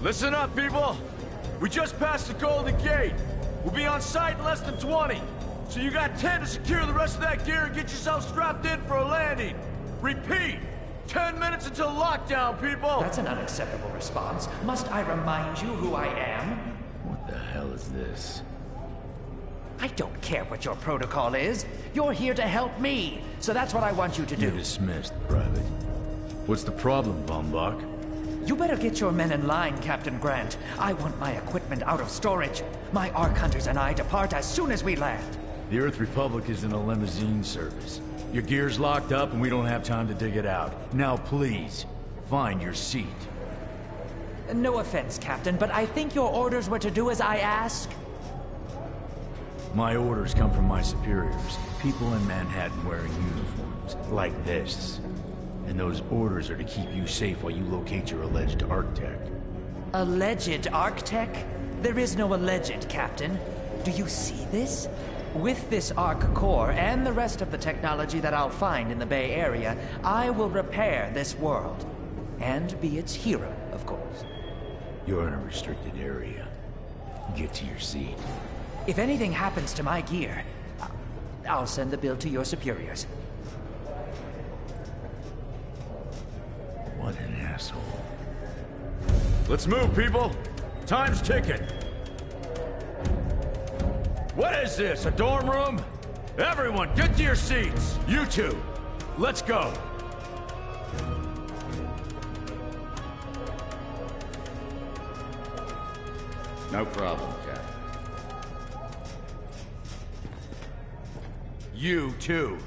Listen up, people! We just passed the Golden Gate. We'll be on site in less than 20. So you got 10 to secure the rest of that gear and get yourself strapped in for a landing. Repeat! 10 minutes until lockdown, people! That's an unacceptable response. Must I remind you who I am? What the hell is this? I don't care what your protocol is. You're here to help me. So that's what I want you to do. You're dismissed, Private. What's the problem, Von Bach? You better get your men in line, Captain Grant. I want my equipment out of storage. My Ark Hunters and I depart as soon as we land. The Earth Republic is in a limousine service. Your gear's locked up and we don't have time to dig it out. Now please, find your seat. No offense, Captain, but I think your orders were to do as I ask. My orders come from my superiors. People in Manhattan wearing uniforms, like this. And those orders are to keep you safe while you locate your alleged Architect. Alleged Architect? There is no alleged, Captain. Do you see this? With this Ark core and the rest of the technology that I'll find in the Bay Area, I will repair this world. And be its hero, of course. You're in a restricted area. Get to your seat. If anything happens to my gear, I'll send the bill to your superiors. What an asshole. Let's move, people! Time's ticking! What is this, a dorm room? Everyone, get to your seats! You two, let's go! No problem, Cap. You too.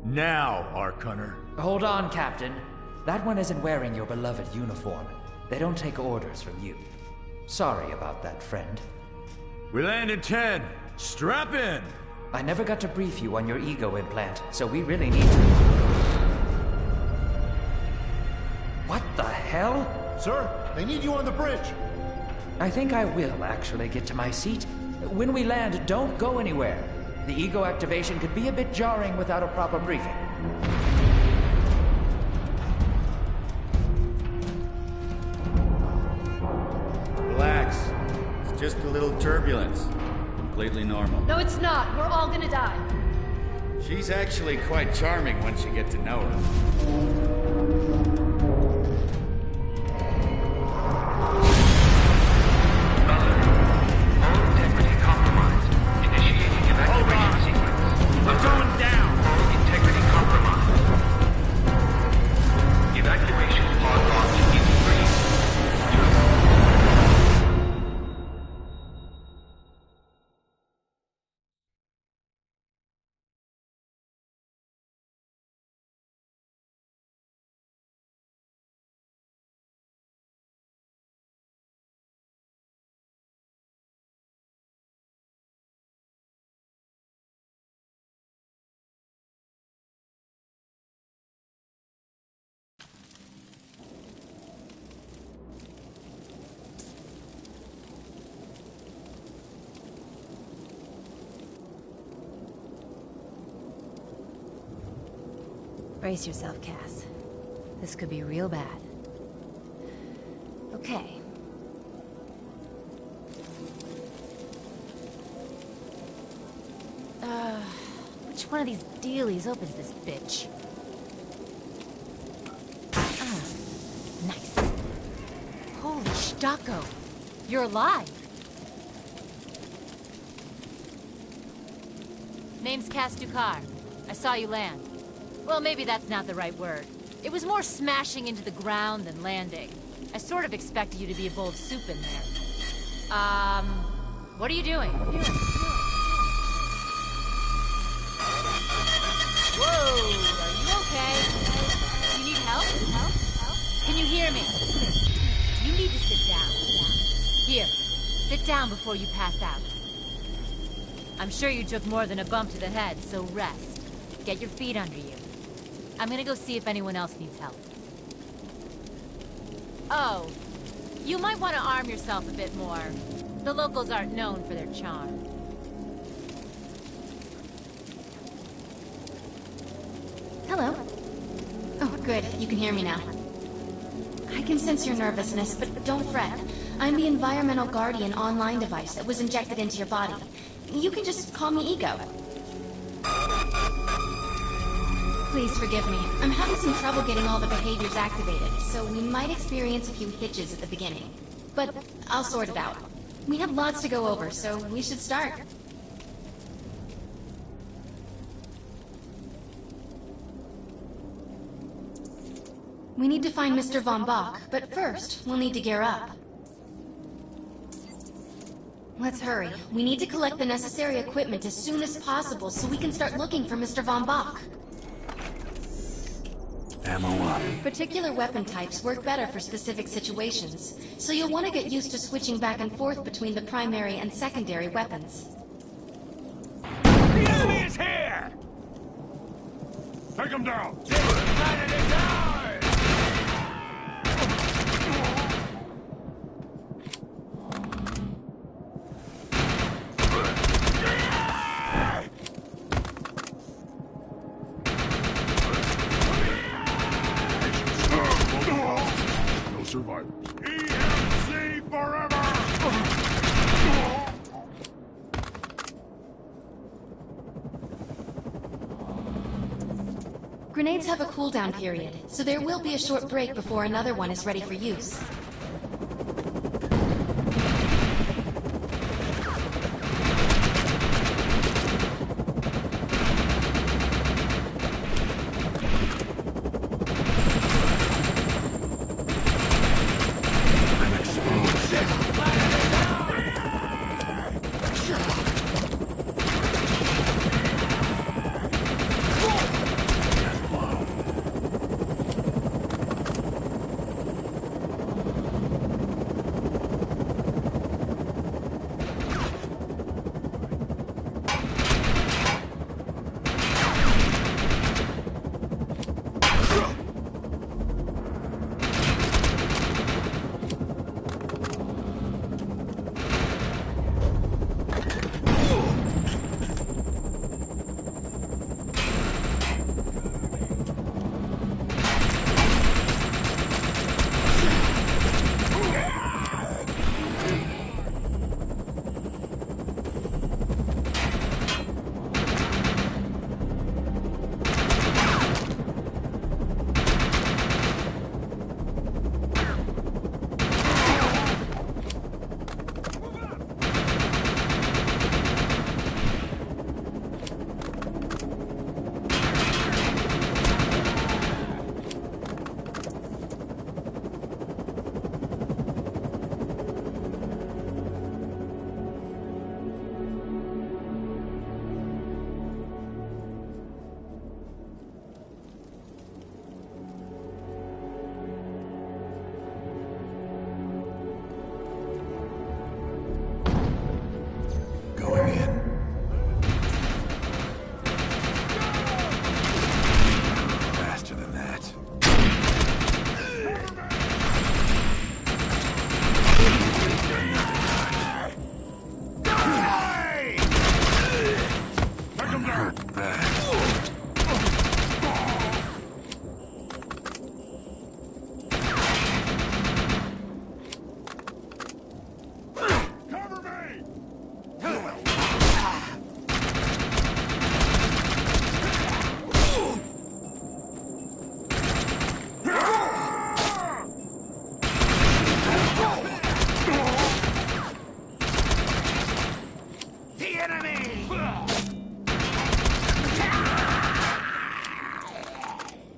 Now, Ark Hunter. Hold on, Captain. That one isn't wearing your beloved uniform. They don't take orders from you. Sorry about that, friend. We land in 10. Strap in! I never got to brief you on your ego implant, so we really need to... What the hell? Sir, they need you on the bridge. I think I will actually get to my seat. When we land, don't go anywhere. The ego activation could be a bit jarring without a proper briefing. Relax. It's just a little turbulence. Completely normal. No, it's not. We're all gonna die. She's actually quite charming once you get to know her. Brace yourself, Cass. This could be real bad. Okay. Which one of these dealies opens this bitch? Nice. Holy Stocko. You're alive. Name's Cass Dukar. I saw you land. Well, maybe that's not the right word. It was more smashing into the ground than landing. I sort of expected you to be a bowl of soup in there. What are you doing? Whoa, are you okay? You need help? Can you hear me? You need to sit down. Here, sit down before you pass out. I'm sure you took more than a bump to the head, so rest. Get your feet under you. I'm gonna go see if anyone else needs help. Oh, you might want to arm yourself a bit more. The locals aren't known for their charm. Hello. Oh, good. You can hear me now. I can sense your nervousness, but don't fret. I'm the environmental guardian online device that was injected into your body. You can just call me Ego. Please forgive me. I'm having some trouble getting all the behaviors activated, so we might experience a few hitches at the beginning. But I'll sort it out. We have lots to go over, so we should start. We need to find Mr. Von Bach, but first, we'll need to gear up. Let's hurry. We need to collect the necessary equipment as soon as possible so we can start looking for Mr. Von Bach. Ammo up. Particular weapon types work better for specific situations, so you'll want to get used to switching back and forth between the primary and secondary weapons. The enemy is here! Take him down! No survivors. EMC forever! Grenades have a cooldown period, so there will be a short break before another one is ready for use.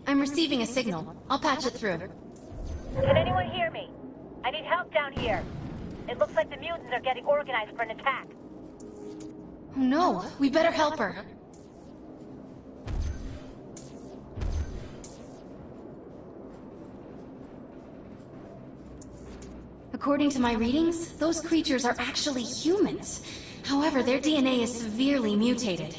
I'm receiving a signal. I'll patch it through. Can anyone hear me? I need help down here. It looks like the mutants are getting organized for an attack. Oh no, we better help her. According to my readings, those creatures are actually humans. However, their DNA is severely mutated.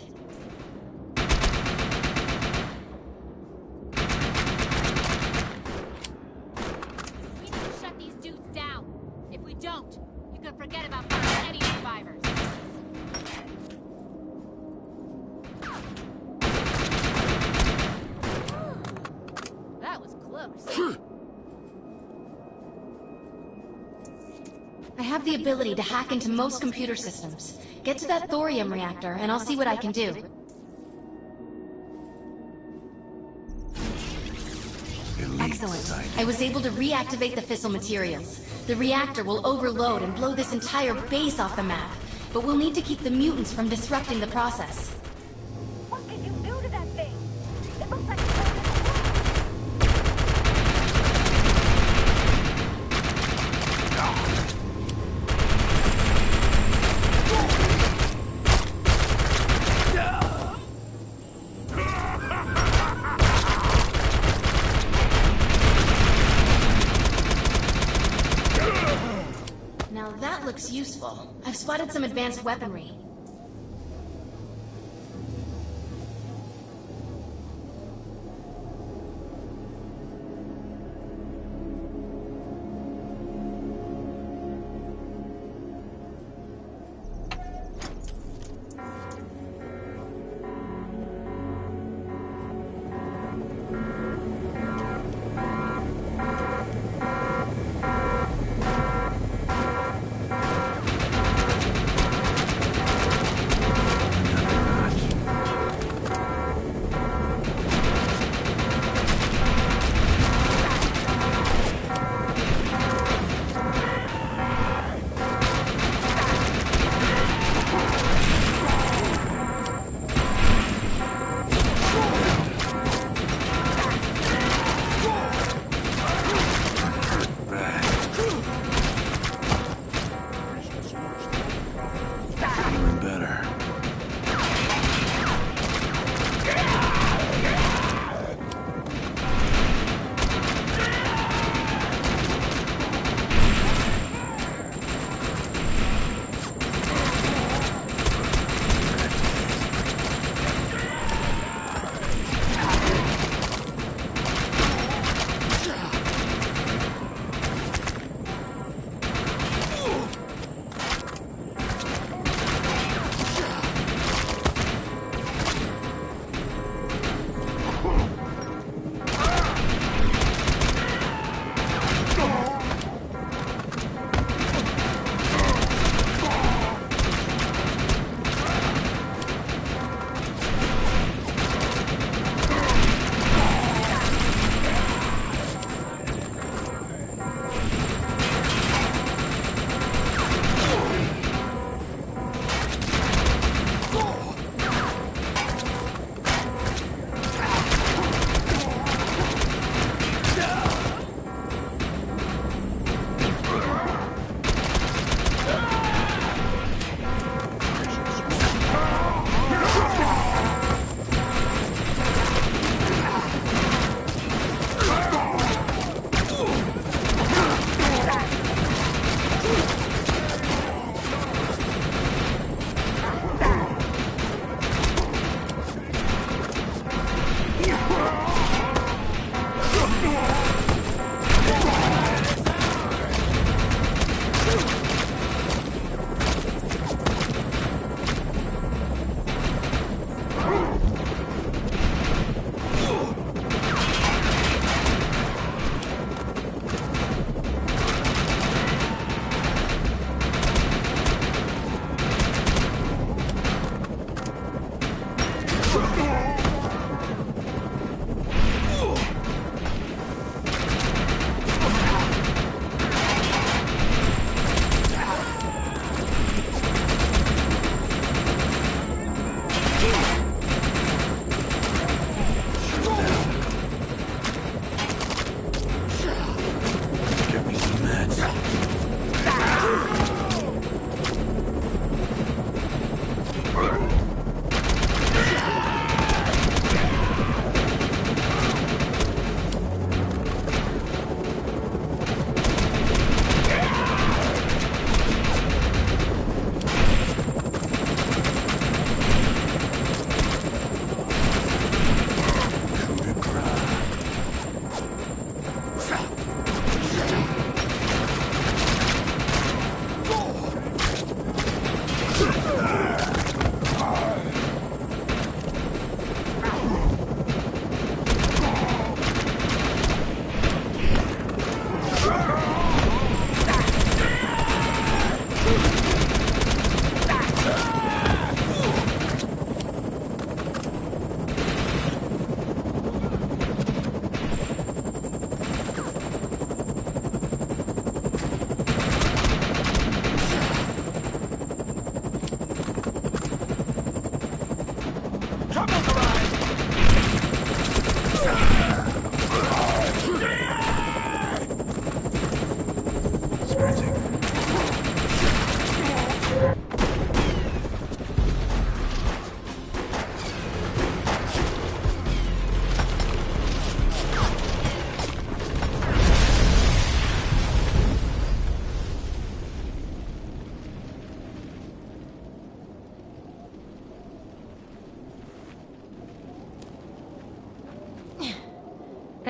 We need to shut these dudes down. If we don't, you can forget about finding any survivors. That was close. I have the ability to hack into most computer systems. Get to that thorium reactor, and I'll see what I can do. Excellent. I was able to reactivate the fissile materials. The reactor will overload and blow this entire base off the map, but we'll need to keep the mutants from disrupting the process. What can you do to that thing? It looks like it's That looks useful. I've spotted some advanced weaponry.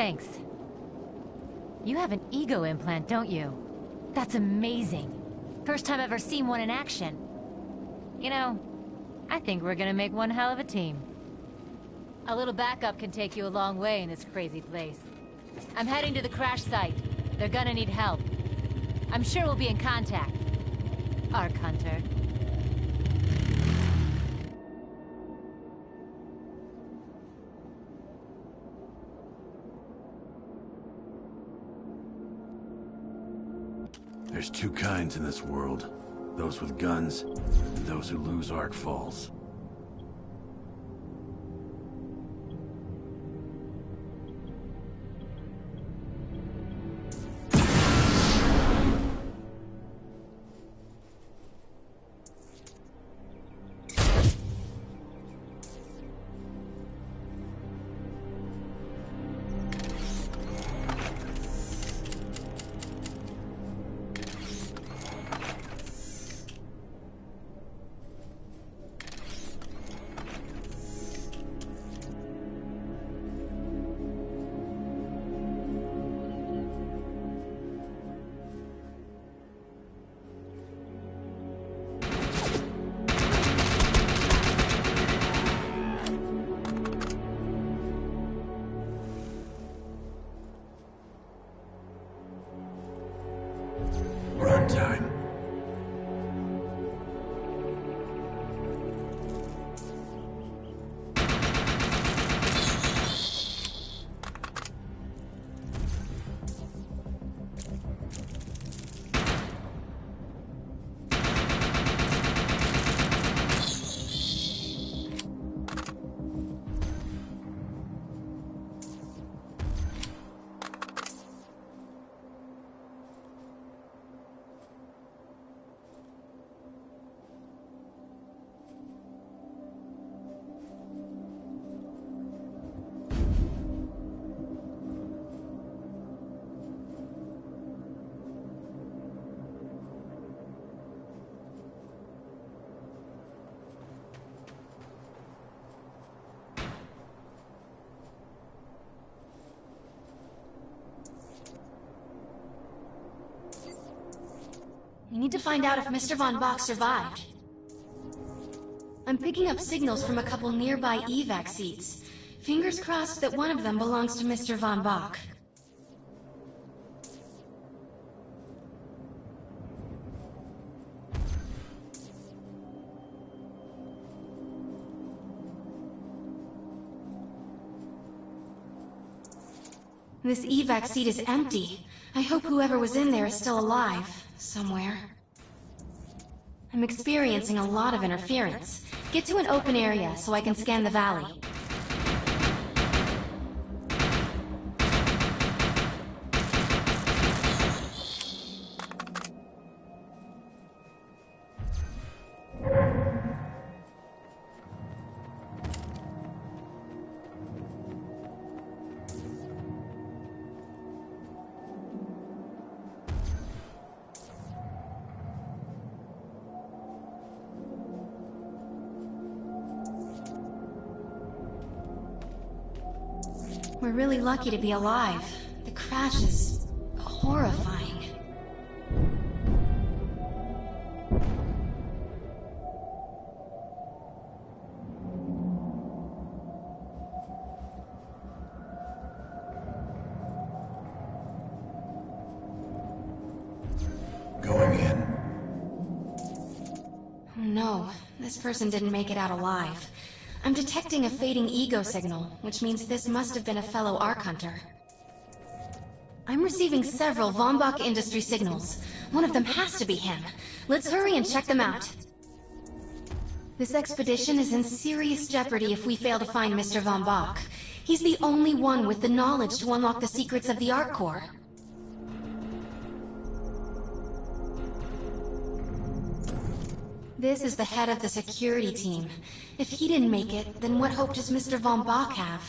Thanks. You have an ego implant, don't you? That's amazing. First time I've ever seen one in action. You know, I think we're gonna make one hell of a team. A little backup can take you a long way in this crazy place. I'm heading to the crash site. They're gonna need help. I'm sure we'll be in contact. Ark Hunter. There's two kinds in this world. Those with guns, and those who lose Ark Falls. Runtime. We need to find out if Mr. Von Bach survived. I'm picking up signals from a couple nearby evac seats. Fingers crossed that one of them belongs to Mr. Von Bach. This evac seat is empty. I hope whoever was in there is still alive, somewhere. I'm experiencing a lot of interference. Get to an open area so I can scan the valley. We're really lucky to be alive. The crash is horrifying. Going in. Oh no, this person didn't make it out alive. I'm detecting a fading ego signal, which means this must have been a fellow Ark Hunter. I'm receiving several Von Bach Industry signals. One of them has to be him. Let's hurry and check them out. This expedition is in serious jeopardy if we fail to find Mr. Von Bach. He's the only one with the knowledge to unlock the secrets of the Ark Core. This is the head of the security team. If he didn't make it, then what hope does Mr. Von Bach have?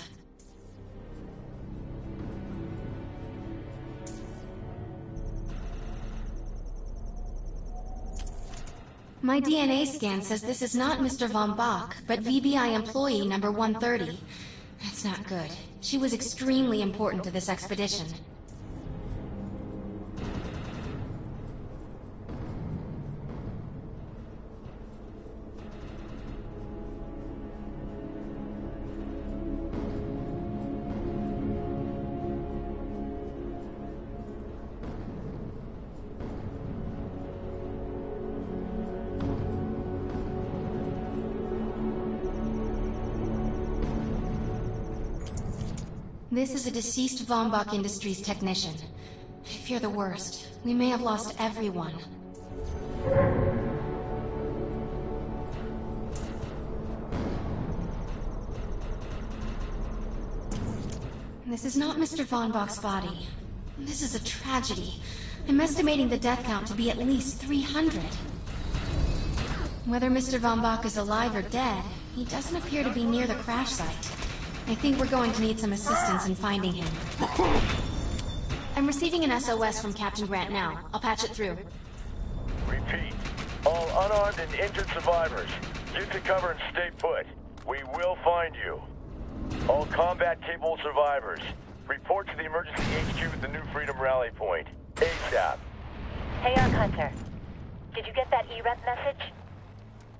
My DNA scan says this is not Mr. Von Bach, but VBI employee number 130. That's not good. She was extremely important to this expedition. This is a deceased Von Bach Industries technician. I fear the worst. We may have lost everyone. This is not Mr. Von Bach's body. This is a tragedy. I'm estimating the death count to be at least 300. Whether Mr. Von Bach is alive or dead, he doesn't appear to be near the crash site. I think we're going to need some assistance in finding him. I'm receiving an SOS from Captain Grant now. I'll patch it through. Repeat. All unarmed and injured survivors, get to cover and stay put. We will find you. All combat-capable survivors, report to the emergency HQ at the New Freedom Rally Point. ASAP. Hey, Ark Hunter. Did you get that EREP message?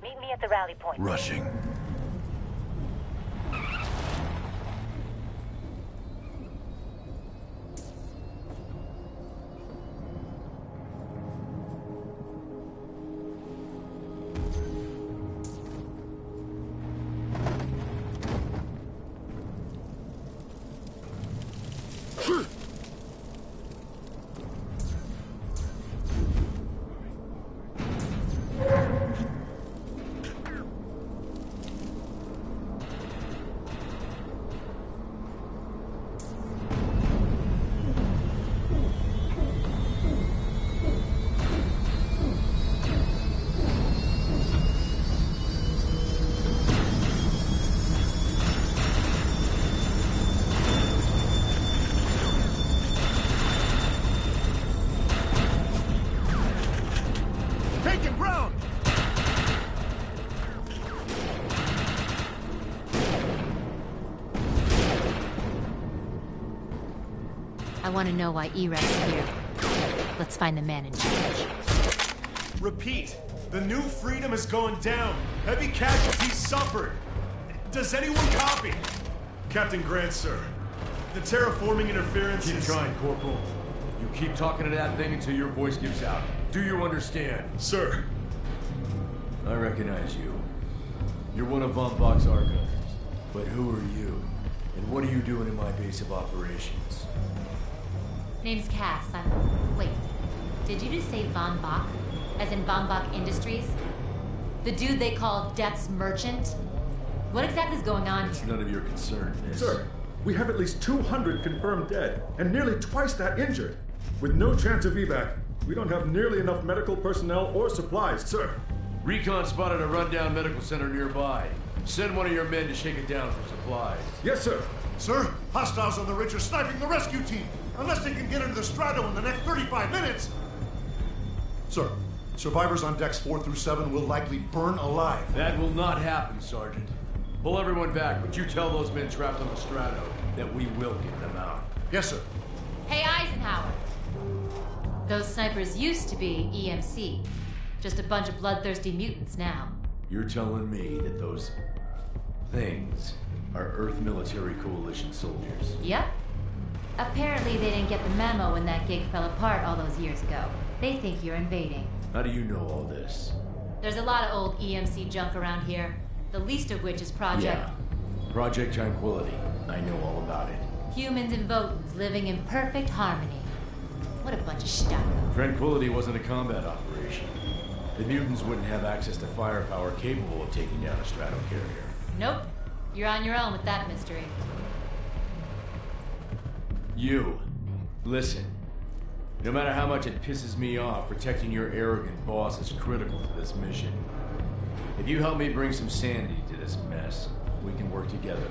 Meet me at the rally point. Rushing. I want to know why EREP's here. Let's find the man in charge. Repeat. The New Freedom is going down. Heavy casualties suffered. Does anyone copy? Captain Grant, sir. The terraforming interference Keep trying, Corporal. You keep talking to that thing until your voice gives out. Do you understand? Sir. I recognize you. You're one of Von Bach's archives. But who are you? And what are you doing in my base of operations? Name's Cass. Wait. Did you just say Von Bach? As in Von Bach Industries? The dude they call Death's Merchant? What exactly is going on It's here? none of your concern, miss. Sir, we have at least 200 confirmed dead, and nearly twice that injured. With no chance of evac, we don't have nearly enough medical personnel or supplies, sir. Recon spotted a rundown medical center nearby. Send one of your men to shake it down for supplies. Yes, sir. Sir, hostiles on the ridge are sniping the rescue team. Unless they can get into the Strato in the next 35 minutes. Sir, survivors on decks 4 through 7 will likely burn alive. That will not happen, Sergeant. Pull everyone back, but you tell those men trapped on the Strato that we will get them out. Yes, sir. Hey, Eisenhower. Those snipers used to be EMC. Just a bunch of bloodthirsty mutants now. You're telling me that those things are Earth Military Coalition soldiers? Yep. Apparently they didn't get the memo when that gig fell apart all those years ago. They think you're invading. How do you know all this? There's a lot of old EMC junk around here, the least of which is Project... Yeah. Project Tranquility. I know all about it. Humans and Votans living in perfect harmony. What a bunch of stuff. Tranquility wasn't a combat operation. The mutants wouldn't have access to firepower capable of taking down a strato carrier. Nope. You're on your own with that mystery. You. Listen. No matter how much it pisses me off, protecting your arrogant boss is critical to this mission. If you help me bring some sanity to this mess, we can work together.